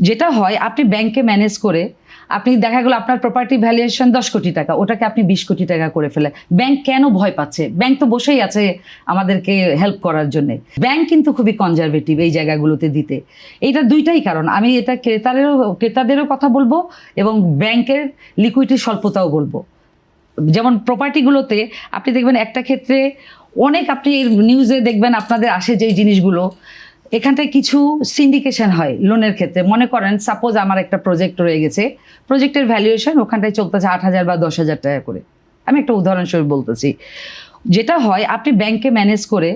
যেটা হয় আপনি ব্যাংকে ম্যানেজ করে আপনি দেখা গেলো আপনার প্রপার্টি ভ্যালুয়েশন 10 কোটি টাকা, ওটাকে আপনি 20 কোটি টাকা করে ফেলে। ব্যাংক কেন ভয় পাচ্ছে? ব্যাংক তো বসেই আছে আমাদেরকে হেল্প করার জন্য। ব্যাংক কিন্তু খুবই কনজারভেটিভ এই জায়গাগুলোতে দিতে। এইটা দুইটাই কারণ। আমি এটা ক্রেতাদেরও কথা বলবো এবং ব্যাংকের লিকুইডিটি স্বল্পতাও বলবো। যেমন প্রপার্টিগুলোতে আপনি দেখবেন একটা ক্ষেত্রে অনেক, আপনি নিউজে দেখবেন আপনাদের আসে যেই জিনিসগুলো, এখানটায় কিছু সিন্ডিকেশন হয় লোনের ক্ষেত্রে। মনে করেন সাপোজ আমার একটা প্রজেক্ট রয়ে গেছে, প্রজেক্টের ভ্যালুয়েশন ওখানটায় চলতেছে 8,000 বা 10,000 টাকা করে। আমি একটা উদাহরণস্বরূপ বলতেছি। যেটা হয় আপনি ব্যাংকে ম্যানেজ করে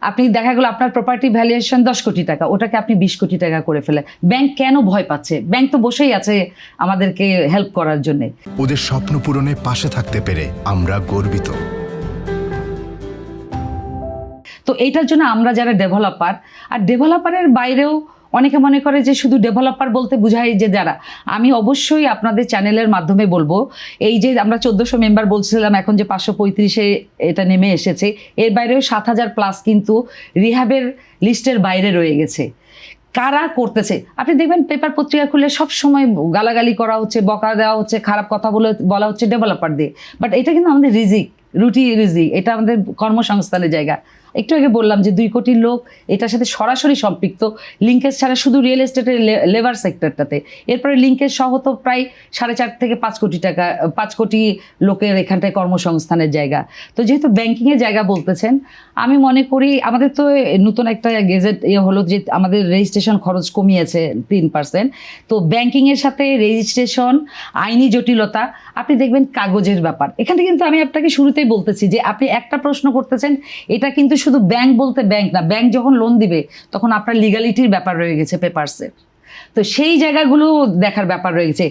আপনি দেখা গেলো আপনার প্রপার্টি ভ্যালুয়েশন 10 কোটি টাকা, ওটাকে আপনি 20 কোটি টাকা করে ফেলে। ব্যাংক কেন ভয় পাচ্ছে? ব্যাংক তো বসেই আছে আমাদেরকে হেল্প করার জন্য। ওদের স্বপ্ন পূরণে পাশে থাকতে পেরে আমরা গর্বিত। তো এইটার জন্য আমরা যারা ডেভেলপার, আর ডেভেলপারের বাইরেও অনেকে মনে করে যে শুধু ডেভেলপার বলতে বোঝায় যে যারা, আমি অবশ্যই আপনাদের চ্যানেলের মাধ্যমে বলবো, এই যে আমরা 1400 মেম্বার বলছিলাম, এখন যে 535-এ এটা নেমে এসেছে, এর বাইরেও 7,000 প্লাস কিন্তু রিহ্যাবের লিস্টের বাইরে রয়ে গেছে। কারা করতেছে? আপনি দেখবেন পেপার পত্রিকা খুলে সব সময় গালাগালি করা হচ্ছে, বকা দেওয়া হচ্ছে, খারাপ কথা বলা হচ্ছে ডেভেলপার দিয়ে। বাট এটা কিন্তু আমাদের রুটি রিজিক, এটা আমাদের কর্মসংস্থানের জায়গা। একটু আগে বললাম যে 2 কোটি লোক এটার সাথে সরাসরি সম্পৃক্ত, লিঙ্কেজ ছাড়া শুধু রিয়েল এস্টেটের লেবার সেক্টরটাতে। এরপরে লিঙ্কেজ সহ তো প্রায় 4.5 থেকে 5 কোটি টাকা, 5 কোটি লোকের এখানটায় কর্মসংস্থানের জায়গা। তো যেহেতু ব্যাংকিংয়ের জায়গা বলতেছেন, আমি মনে করি আমাদের তো নতুন একটা গেজেট হলো যে আমাদের রেজিস্ট্রেশন খরচ কমিয়েছে 3%। তো ব্যাংকিংয়ের সাথে রেজিস্ট্রেশন, আইনি জটিলতা, আপনি দেখবেন কাগজের ব্যাপার। এখানে কিন্তু আমি আপনাকে শুরুতেই বলতেছি যে আপনি একটা প্রশ্ন করতেছেন, এটা কিন্তু শুধু ব্যাংক বলতে ব্যাংক না, ব্যাংক যখন লোন দিবে তখন আপনার লিগালিটির ব্যাপার রয়ে গেছে পেপারসের। তো সেই জায়গাগুলো দেখার ব্যাপার রয়ে গেছে।